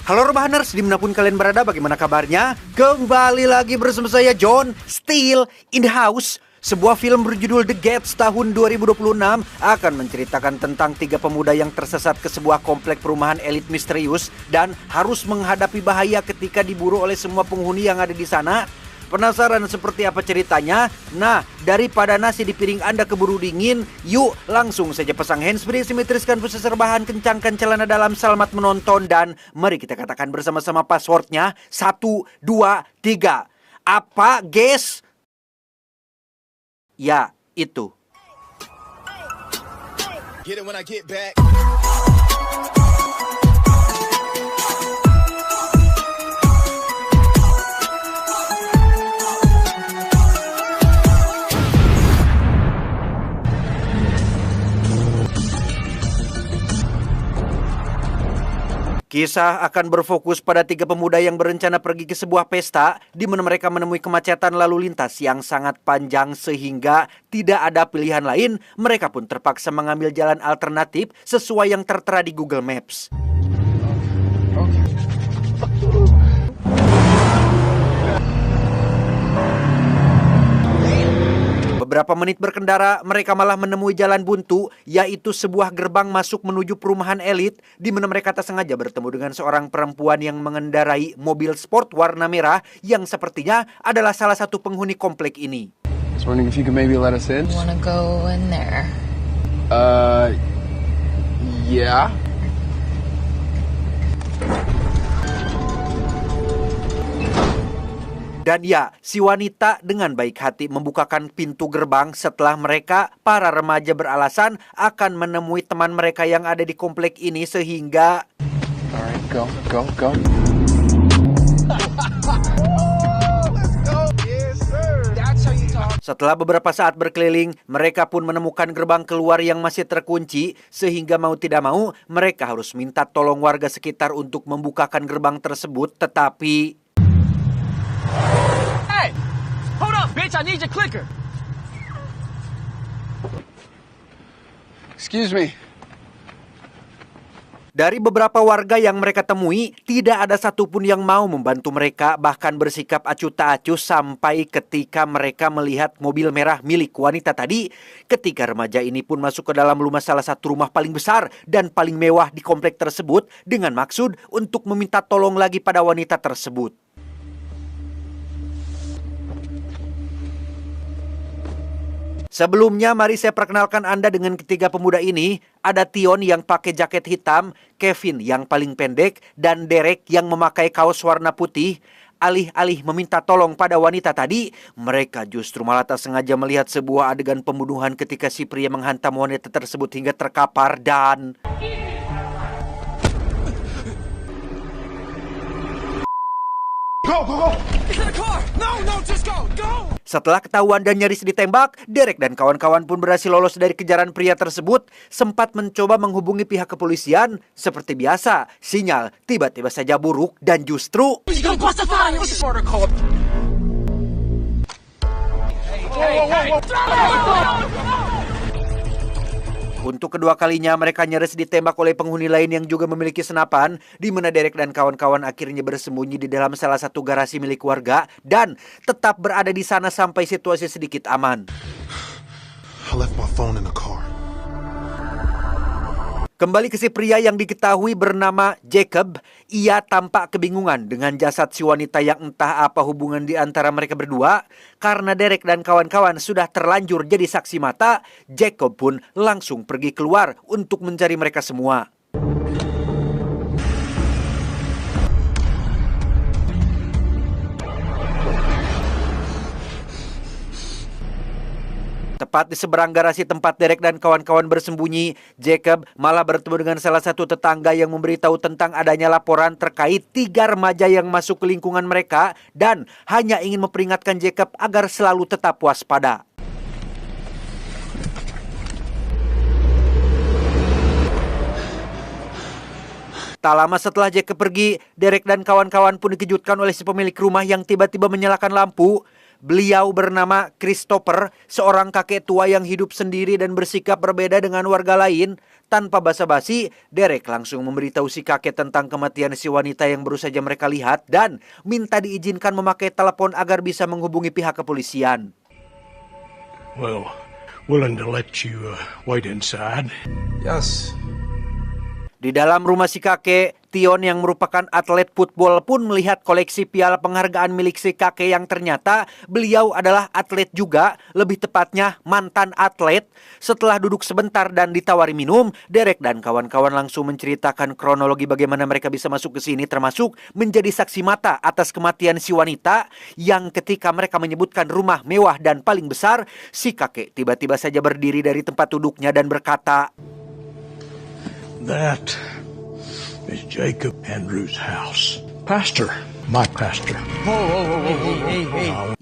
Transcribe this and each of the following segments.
Halo Rebahaners, dimanapun kalian berada, bagaimana kabarnya? Kembali lagi bersama saya John, Still in the House. Sebuah film berjudul The Gates tahun 2026 akan menceritakan tentang 3 pemuda yang tersesat ke sebuah komplek perumahan elit misterius dan harus menghadapi bahaya ketika diburu oleh semua penghuni yang ada di sana. Penasaran seperti apa ceritanya? Nah, daripada nasi di piring Anda keburu dingin, yuk langsung saja pasang handsfree, simetriskan pusat rebahan, kencangkan celana dalam, selamat menonton, dan mari kita katakan bersama-sama passwordnya. 1, 2, 3. Apa, guys? Ya, itu. Get it when I get back. Kisah akan berfokus pada 3 pemuda yang berencana pergi ke sebuah pesta di mana mereka menemui kemacetan lalu lintas yang sangat panjang sehingga tidak ada pilihan lain. Mereka pun terpaksa mengambil jalan alternatif sesuai yang tertera di Google Maps. Beberapa menit berkendara, mereka malah menemui jalan buntu, yaitu sebuah gerbang masuk menuju perumahan elit, di mana mereka tak sengaja bertemu dengan seorang perempuan yang mengendarai mobil sport warna merah yang sepertinya adalah salah satu penghuni komplek ini. I was wondering if you could maybe let us in. Wanna go in there? Yeah. Dan ya, si wanita dengan baik hati membukakan pintu gerbang setelah mereka, para remaja beralasan akan menemui teman mereka yang ada di komplek ini sehingga... Alright, go. Setelah beberapa saat berkeliling, mereka pun menemukan gerbang keluar yang masih terkunci, sehingga mau tidak mau, mereka harus minta tolong warga sekitar untuk membukakan gerbang tersebut, tetapi... Hey! Hold up, bitch! I need your clicker! Excuse me. Dari beberapa warga yang mereka temui, tidak ada satupun yang mau membantu mereka, bahkan bersikap acuh tak acuh sampai ketika mereka melihat mobil merah milik wanita tadi. Ketika remaja ini pun masuk ke dalam salah satu rumah paling besar dan paling mewah di komplek tersebut dengan maksud untuk meminta tolong lagi pada wanita tersebut. Sebelumnya, mari saya perkenalkan Anda dengan ketiga pemuda ini. Ada Tion yang pakai jaket hitam, Kevin yang paling pendek, dan Derek yang memakai kaos warna putih. Alih-alih meminta tolong pada wanita tadi, mereka justru malah tak sengaja melihat sebuah adegan pembunuhan ketika si pria menghantam wanita tersebut hingga terkapar dan... Go! Get in the car! No, just go! Go! Setelah ketahuan dan nyaris ditembak, Derek dan kawan-kawan pun berhasil lolos dari kejaran pria tersebut. Sempat mencoba menghubungi pihak kepolisian. Seperti biasa, sinyal tiba-tiba saja buruk dan justru... Untuk kedua kalinya mereka nyaris ditembak oleh penghuni lain yang juga memiliki senapan, di mana Derek dan kawan-kawan akhirnya bersembunyi di dalam salah satu garasi milik warga dan tetap berada di sana sampai situasi sedikit aman. I left my phone in the car. Kembali ke si pria yang diketahui bernama Jacob, ia tampak kebingungan dengan jasad si wanita yang entah apa hubungan di antara mereka berdua. Karena Derek dan kawan-kawan sudah terlanjur jadi saksi mata, Jacob pun langsung pergi keluar untuk mencari mereka semua. Tepat di seberang garasi tempat Derek dan kawan-kawan bersembunyi, Jacob malah bertemu dengan salah satu tetangga yang memberitahu tentang adanya laporan terkait 3 remaja yang masuk ke lingkungan mereka dan hanya ingin memperingatkan Jacob agar selalu tetap waspada. Tak lama setelah Jacob pergi, Derek dan kawan-kawan pun dikejutkan oleh si pemilik rumah yang tiba-tiba menyalakan lampu. Beliau bernama Christopher, seorang kakek tua yang hidup sendiri dan bersikap berbeda dengan warga lain. Tanpa basa-basi, Derek langsung memberitahu si kakek tentang kematian si wanita yang baru saja mereka lihat dan minta diizinkan memakai telepon agar bisa menghubungi pihak kepolisian. Well, willing to let you wait inside. Yes. Di dalam rumah si kakek, Tion yang merupakan atlet football pun melihat koleksi piala penghargaan milik si kakek yang ternyata beliau adalah atlet juga, lebih tepatnya mantan atlet. Setelah duduk sebentar dan ditawari minum, Derek dan kawan-kawan langsung menceritakan kronologi bagaimana mereka bisa masuk ke sini, termasuk menjadi saksi mata atas kematian si wanita yang ketika mereka menyebutkan rumah mewah dan paling besar, si kakek tiba-tiba saja berdiri dari tempat duduknya dan berkata, That is Jacob Andrews' house. Pastor, my pastor.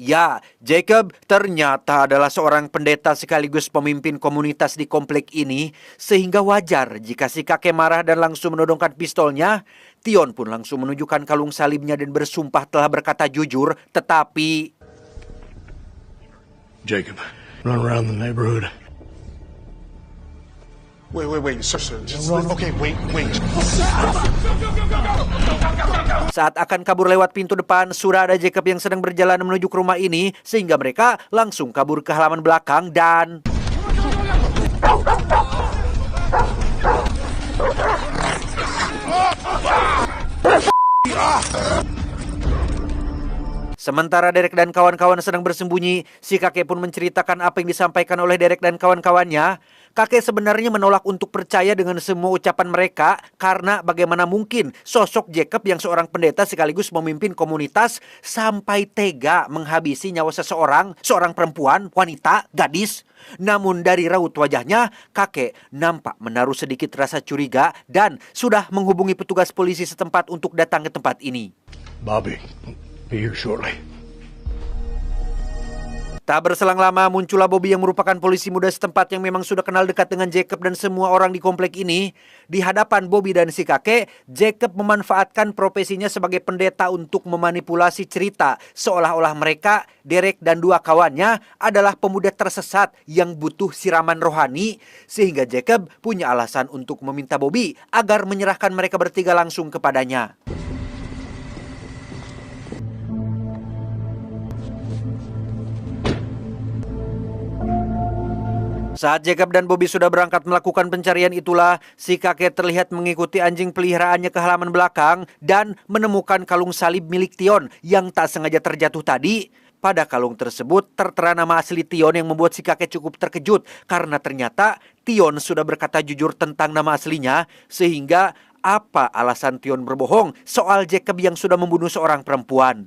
Ya, Jacob ternyata adalah seorang pendeta sekaligus pemimpin komunitas di komplek ini, sehingga wajar jika si kakek marah dan langsung menodongkan pistolnya. Tion pun langsung menunjukkan kalung salibnya dan bersumpah telah berkata jujur, tetapi Jacob, run around the neighborhood. Wait, sir. Okay, wait. saat akan kabur lewat pintu depan, sudah ada Jacob yang sedang berjalan menuju ke rumah ini, sehingga mereka langsung kabur ke halaman belakang dan sementara Derek dan kawan-kawan sedang bersembunyi, si kakek pun menceritakan apa yang disampaikan oleh Derek dan kawan-kawannya. Kakek sebenarnya menolak untuk percaya dengan semua ucapan mereka karena bagaimana mungkin sosok Jacob yang seorang pendeta sekaligus memimpin komunitas sampai tega menghabisi nyawa seorang perempuan, wanita, gadis. Namun dari raut wajahnya, kakek nampak menaruh sedikit rasa curiga dan sudah menghubungi petugas polisi setempat untuk datang ke tempat ini. Bobby, be here shortly. Tak berselang lama muncullah Bobby yang merupakan polisi muda setempat yang memang sudah kenal dekat dengan Jacob dan semua orang di komplek ini. Di hadapan Bobby dan si kakek, Jacob memanfaatkan profesinya sebagai pendeta untuk memanipulasi cerita seolah-olah mereka, Derek dan dua kawannya adalah pemuda tersesat yang butuh siraman rohani, sehingga Jacob punya alasan untuk meminta Bobby agar menyerahkan mereka bertiga langsung kepadanya. Saat Jacob dan Bobby sudah berangkat melakukan pencarian itulah, si kakek terlihat mengikuti anjing peliharaannya ke halaman belakang dan menemukan kalung salib milik Tion yang tak sengaja terjatuh tadi. Pada kalung tersebut tertera nama asli Tion yang membuat si kakek cukup terkejut karena ternyata Tion sudah berkata jujur tentang nama aslinya, sehingga apa alasan Tion berbohong soal Jacob yang sudah membunuh seorang perempuan.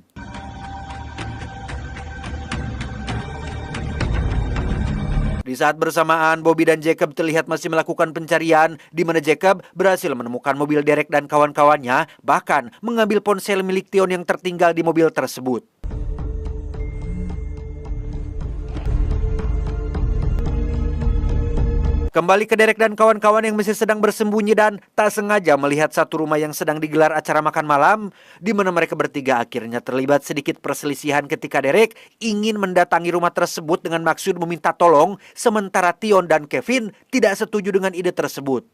Di saat bersamaan, Bobby dan Jacob terlihat masih melakukan pencarian, di mana Jacob berhasil menemukan mobil Derek dan kawan-kawannya, bahkan mengambil ponsel milik Tion yang tertinggal di mobil tersebut. Kembali ke Derek dan kawan-kawan yang masih sedang bersembunyi dan tak sengaja melihat satu rumah yang sedang digelar acara makan malam, di mana mereka bertiga akhirnya terlibat sedikit perselisihan ketika Derek ingin mendatangi rumah tersebut dengan maksud meminta tolong, sementara Tion dan Kevin tidak setuju dengan ide tersebut.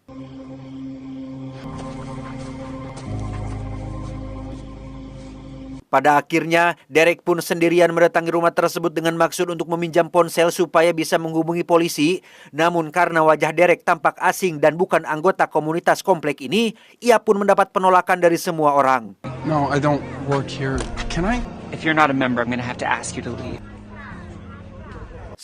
Pada akhirnya, Derek pun sendirian mendatangi rumah tersebut dengan maksud untuk meminjam ponsel supaya bisa menghubungi polisi. Namun karena wajah Derek tampak asing dan bukan anggota komunitas komplek ini, ia pun mendapat penolakan dari semua orang. No, I don't work here. Can I? If you're not a member, I'm gonna have to ask you to leave.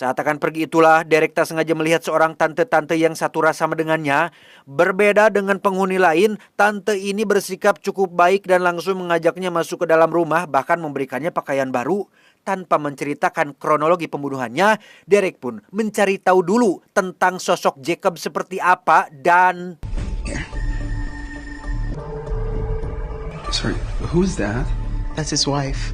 Saat akan pergi itulah, Derek tak sengaja melihat seorang tante-tante yang satu rasa dengannya. Berbeda dengan penghuni lain, tante ini bersikap cukup baik dan langsung mengajaknya masuk ke dalam rumah, bahkan memberikannya pakaian baru. Tanpa menceritakan kronologi pembunuhannya, Derek pun mencari tahu dulu tentang sosok Jacob seperti apa dan... Sorry, who's that? That's his wife.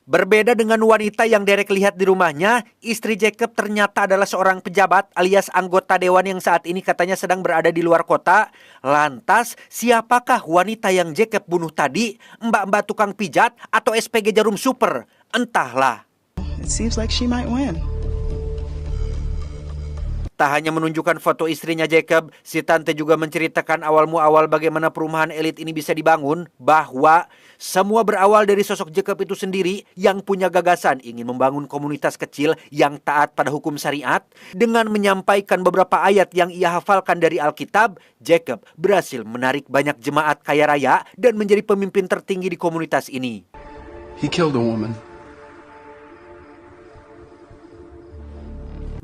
Berbeda dengan wanita yang Derek lihat di rumahnya, istri Jacob ternyata adalah seorang pejabat alias anggota dewan yang saat ini katanya sedang berada di luar kota. Lantas, siapakah wanita yang Jacob bunuh tadi? Mbak-mbak tukang pijat atau SPG Jarum Super? Entahlah. It seems like she might win. Tak hanya menunjukkan foto istrinya Jacob, si tante juga menceritakan awal muawal bagaimana perumahan elit ini bisa dibangun, bahwa semua berawal dari sosok Jacob itu sendiri yang punya gagasan ingin membangun komunitas kecil yang taat pada hukum syariat. Dengan menyampaikan beberapa ayat yang ia hafalkan dari Alkitab, Jacob berhasil menarik banyak jemaat kaya raya dan menjadi pemimpin tertinggi di komunitas ini. He killed a woman.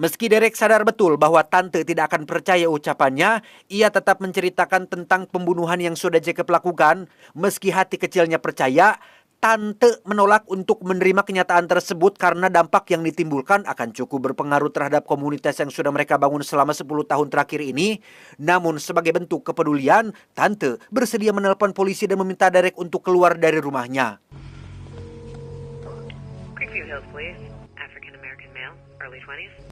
Meski Derek sadar betul bahwa tante tidak akan percaya ucapannya, ia tetap menceritakan tentang pembunuhan yang sudah Jacob lakukan. Meski hati kecilnya percaya, tante menolak untuk menerima kenyataan tersebut karena dampak yang ditimbulkan akan cukup berpengaruh terhadap komunitas yang sudah mereka bangun selama 10 tahun terakhir ini. Namun sebagai bentuk kepedulian, tante bersedia menelpon polisi dan meminta Derek untuk keluar dari rumahnya. Creekview Hills Police, African American male, early 20s.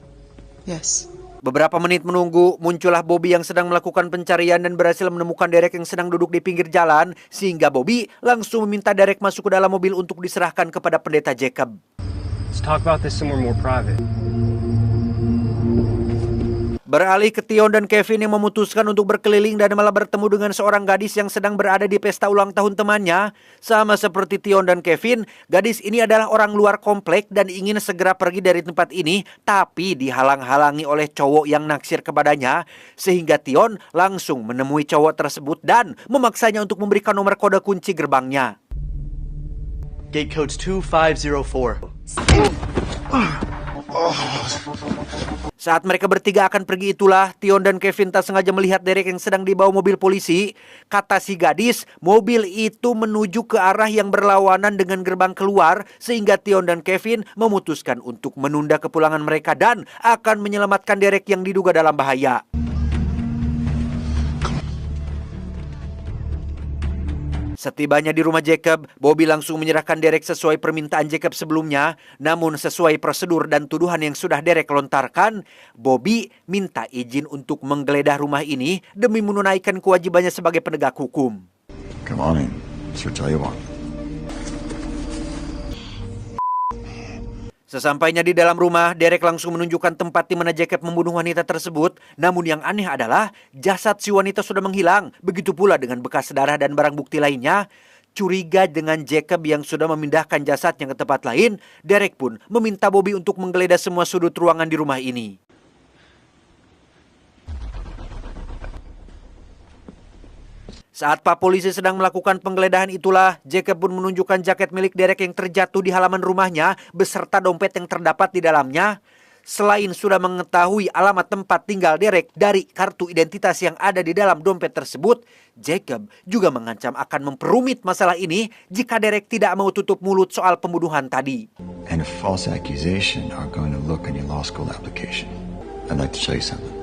Yes. Beberapa menit menunggu, muncullah Bobby yang sedang melakukan pencarian dan berhasil menemukan Derek yang sedang duduk di pinggir jalan, sehingga Bobby langsung meminta Derek masuk ke dalam mobil untuk diserahkan kepada pendeta Jacob. Let's talk about this somewhere more private. Beralih ke Tion dan Kevin yang memutuskan untuk berkeliling dan malah bertemu dengan seorang gadis yang sedang berada di pesta ulang tahun temannya. Sama seperti Tion dan Kevin, gadis ini adalah orang luar komplek dan ingin segera pergi dari tempat ini, tapi dihalang-halangi oleh cowok yang naksir kepadanya, sehingga Tion langsung menemui cowok tersebut dan memaksanya untuk memberikan nomor kode kunci gerbangnya. Gate codes 2504. Saat mereka bertiga akan pergi itulah, Tion dan Kevin tak sengaja melihat Derek yang sedang dibawa mobil polisi. Kata si gadis, mobil itu menuju ke arah yang berlawanan dengan gerbang keluar, sehingga Tion dan Kevin memutuskan untuk menunda kepulangan mereka dan akan menyelamatkan Derek yang diduga dalam bahaya. Setibanya di rumah Jacob, Bobby langsung menyerahkan Derek sesuai permintaan Jacob sebelumnya. Namun sesuai prosedur dan tuduhan yang sudah Derek lontarkan, Bobby minta izin untuk menggeledah rumah ini demi menunaikan kewajibannya sebagai penegak hukum. Come on in. Search all you want. Sesampainya di dalam rumah, Derek langsung menunjukkan tempat di mana Jacob membunuh wanita tersebut. Namun yang aneh adalah jasad si wanita sudah menghilang. Begitu pula dengan bekas darah dan barang bukti lainnya. Curiga dengan Jacob yang sudah memindahkan jasadnya ke tempat lain, Derek pun meminta Bobby untuk menggeledah semua sudut ruangan di rumah ini. Saat Pak Polisi sedang melakukan penggeledahan itulah, Jacob pun menunjukkan jaket milik Derek yang terjatuh di halaman rumahnya beserta dompet yang terdapat di dalamnya. Selain sudah mengetahui alamat tempat tinggal Derek dari kartu identitas yang ada di dalam dompet tersebut, Jacob juga mengancam akan memperumit masalah ini jika Derek tidak mau tutup mulut soal pembunuhan tadi. And a false accusation are going to look in your law school application. I'd like to show you something.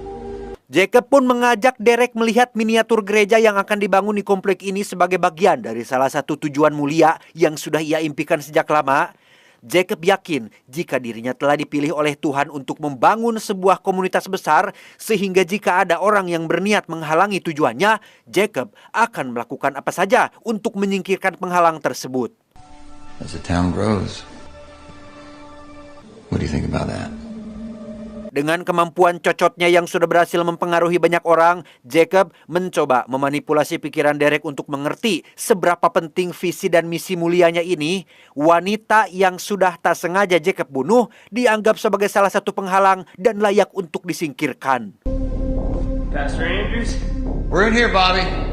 Jacob pun mengajak Derek melihat miniatur gereja yang akan dibangun di komplek ini sebagai bagian dari salah satu tujuan mulia yang sudah ia impikan sejak lama. Jacob yakin jika dirinya telah dipilih oleh Tuhan untuk membangun sebuah komunitas besar, sehingga jika ada orang yang berniat menghalangi tujuannya, Jacob akan melakukan apa saja untuk menyingkirkan penghalang tersebut. As the town grows, what do you think about that? Dengan kemampuan cocotnya yang sudah berhasil mempengaruhi banyak orang, Jacob mencoba memanipulasi pikiran Derek untuk mengerti seberapa penting visi dan misi mulianya ini. Wanita yang sudah tak sengaja Jacob bunuh dianggap sebagai salah satu penghalang dan layak untuk disingkirkan. Pastor Andrews? We're in here, Bobby.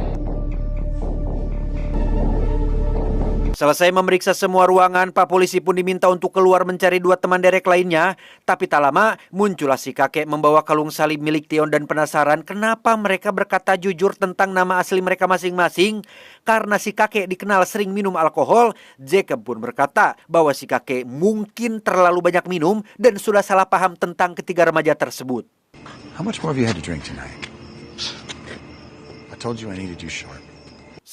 Selesai memeriksa semua ruangan, Pak Polisi pun diminta untuk keluar mencari dua teman Derek lainnya. Tapi tak lama, muncullah si kakek membawa kalung salib milik Tion dan penasaran kenapa mereka berkata jujur tentang nama asli mereka masing-masing. Karena si kakek dikenal sering minum alkohol, Jacob pun berkata bahwa si kakek mungkin terlalu banyak minum dan sudah salah paham tentang ketiga remaja tersebut. How much more have you had to drink tonight? I told you I needed you short.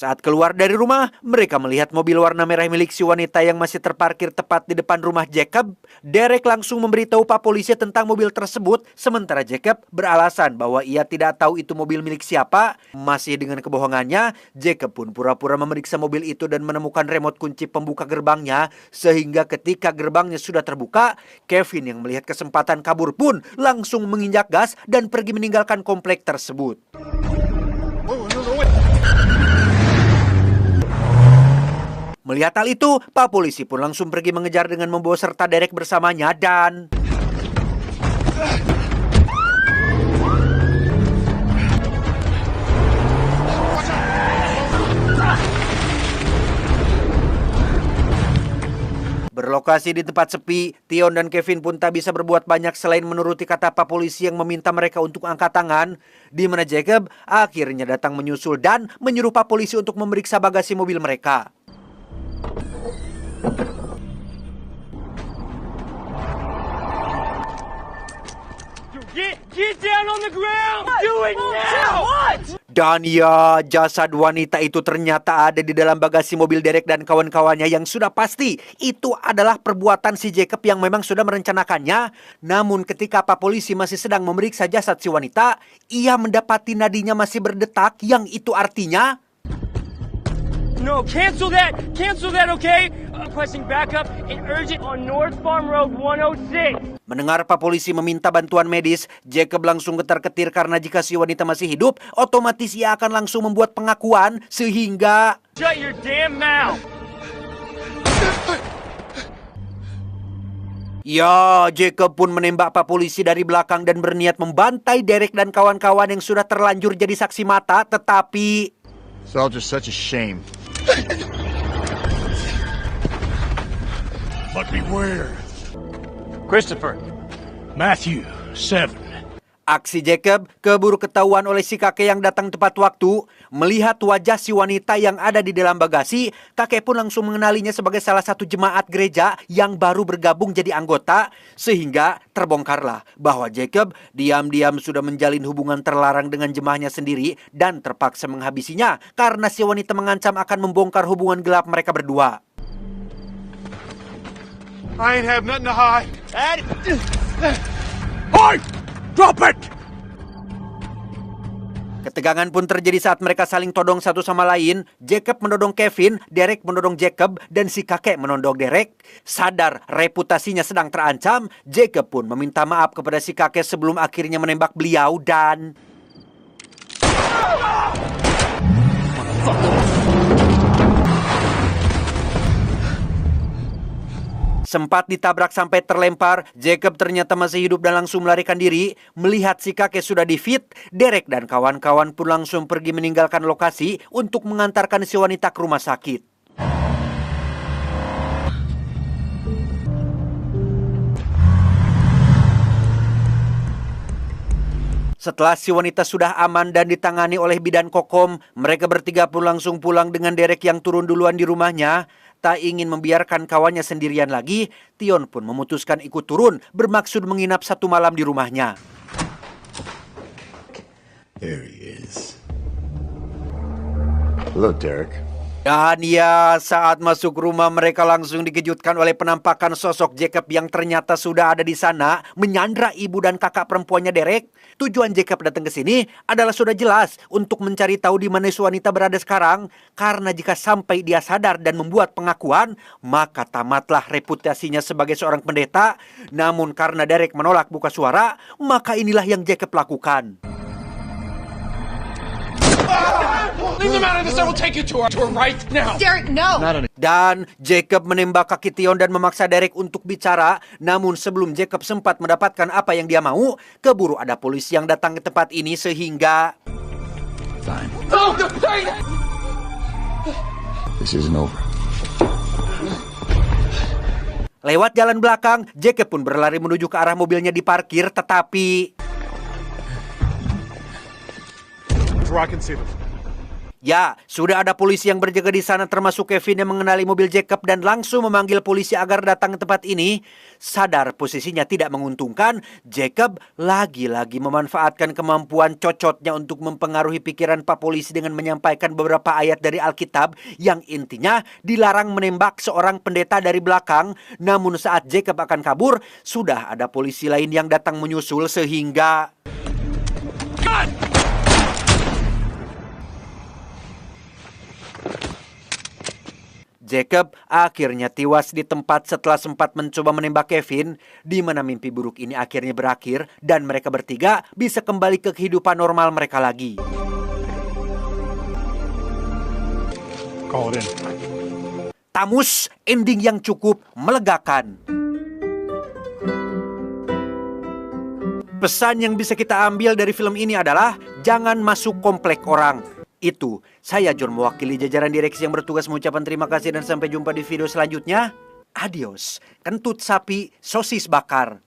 Saat keluar dari rumah, mereka melihat mobil warna merah milik si wanita yang masih terparkir tepat di depan rumah Jacob. Derek langsung memberitahu Pak Polisi tentang mobil tersebut, sementara Jacob beralasan bahwa ia tidak tahu itu mobil milik siapa. Masih dengan kebohongannya, Jacob pun pura-pura memeriksa mobil itu dan menemukan remote kunci pembuka gerbangnya, sehingga ketika gerbangnya sudah terbuka, Kevin yang melihat kesempatan kabur pun langsung menginjak gas dan pergi meninggalkan komplek tersebut. Melihat hal itu, Pak Polisi pun langsung pergi mengejar dengan membawa serta Derek bersamanya dan... Berlokasi di tempat sepi, Tion dan Kevin pun tak bisa berbuat banyak selain menuruti kata Pak Polisi yang meminta mereka untuk angkat tangan, di mana Jacob akhirnya datang menyusul dan menyuruh Pak Polisi untuk memeriksa bagasi mobil mereka. Get down on the ground! Do it now! Dan ya, jasad wanita itu ternyata ada di dalam bagasi mobil Derek dan kawan-kawannya yang sudah pasti itu adalah perbuatan si Jacob yang memang sudah merencanakannya. Namun ketika Pak Polisi masih sedang memeriksa jasad si wanita, ia mendapati nadinya masih berdetak, yang itu artinya... No, cancel that, okay? Requesting backup and urgent on North Farm Road 106. Mendengar Pak Polisi meminta bantuan medis, Jacob langsung getar-ketir karena jika si wanita masih hidup, otomatis ia akan langsung membuat pengakuan sehingga... Shut your damn mouth! Ya, Jacob pun menembak Pak Polisi dari belakang dan berniat membantai Derek dan kawan-kawan yang sudah terlanjur jadi saksi mata, tetapi... It's all just such a shame. But beware. Christopher. Matthew 7. Aksi Jacob keburu ketahuan oleh si kakek yang datang tepat waktu. Melihat wajah si wanita yang ada di dalam bagasi, kakek pun langsung mengenalinya sebagai salah satu jemaat gereja yang baru bergabung jadi anggota. Sehingga terbongkarlah bahwa Jacob diam-diam sudah menjalin hubungan terlarang dengan jemaahnya sendiri dan terpaksa menghabisinya karena si wanita mengancam akan membongkar hubungan gelap mereka berdua. I ain't have nothing to hide. Oi! Drop it! Ketegangan pun terjadi saat mereka saling todong satu sama lain. Jacob menodong Kevin, Derek menodong Jacob, dan si kakek menodong Derek. Sadar reputasinya sedang terancam, Jacob pun meminta maaf kepada si kakek sebelum akhirnya menembak beliau dan... Sempat ditabrak sampai terlempar, Jacob ternyata masih hidup dan langsung melarikan diri. Melihat si kakek sudah difit, Derek dan kawan-kawan pun langsung pergi meninggalkan lokasi untuk mengantarkan si wanita ke rumah sakit. Setelah si wanita sudah aman dan ditangani oleh bidan kokom, mereka bertiga pun langsung pulang dengan Derek yang turun duluan di rumahnya. Tak ingin membiarkan kawannya sendirian lagi, Tion pun memutuskan ikut turun bermaksud menginap satu malam di rumahnya. There he is. Hello, Derek. Dan ya, saat masuk rumah mereka langsung dikejutkan oleh penampakan sosok Jacob yang ternyata sudah ada di sana menyandra ibu dan kakak perempuannya Derek. Tujuan Jacob datang ke sini adalah sudah jelas untuk mencari tahu di mana si wanita berada sekarang. Karena jika sampai dia sadar dan membuat pengakuan, maka tamatlah reputasinya sebagai seorang pendeta. Namun karena Derek menolak buka suara, maka inilah yang Jacob lakukan. Leave them out of this. I will take you to her right now. Derek, no! Dan Jacob menembak kaki Tion dan memaksa Derek untuk bicara. Namun sebelum Jacob sempat mendapatkan apa yang dia mau, keburu ada polisi yang datang ke tempat ini sehingga... Fine. No! This isn't over. Lewat jalan belakang, Jacob pun berlari menuju ke arah mobilnya diparkir, tetapi... Where I can see them. Ya, sudah ada polisi yang berjaga di sana termasuk Kevin yang mengenali mobil Jacob dan langsung memanggil polisi agar datang ke tempat ini. Sadar posisinya tidak menguntungkan, Jacob lagi-lagi memanfaatkan kemampuan cocotnya untuk mempengaruhi pikiran Pak Polisi dengan menyampaikan beberapa ayat dari Alkitab yang intinya dilarang menembak seorang pendeta dari belakang. Namun saat Jacob akan kabur, sudah ada polisi lain yang datang menyusul sehingga... Jacob akhirnya tewas di tempat setelah sempat mencoba menembak Kevin, di mana mimpi buruk ini akhirnya berakhir dan mereka bertiga bisa kembali ke kehidupan normal mereka lagi. Call it in. Tamus, ending yang cukup melegakan. Pesan yang bisa kita ambil dari film ini adalah jangan masuk komplek orang. Itu, saya John mewakili jajaran direksi yang bertugas mengucapkan terima kasih dan sampai jumpa di video selanjutnya. Adios, kentut sapi, sosis bakar.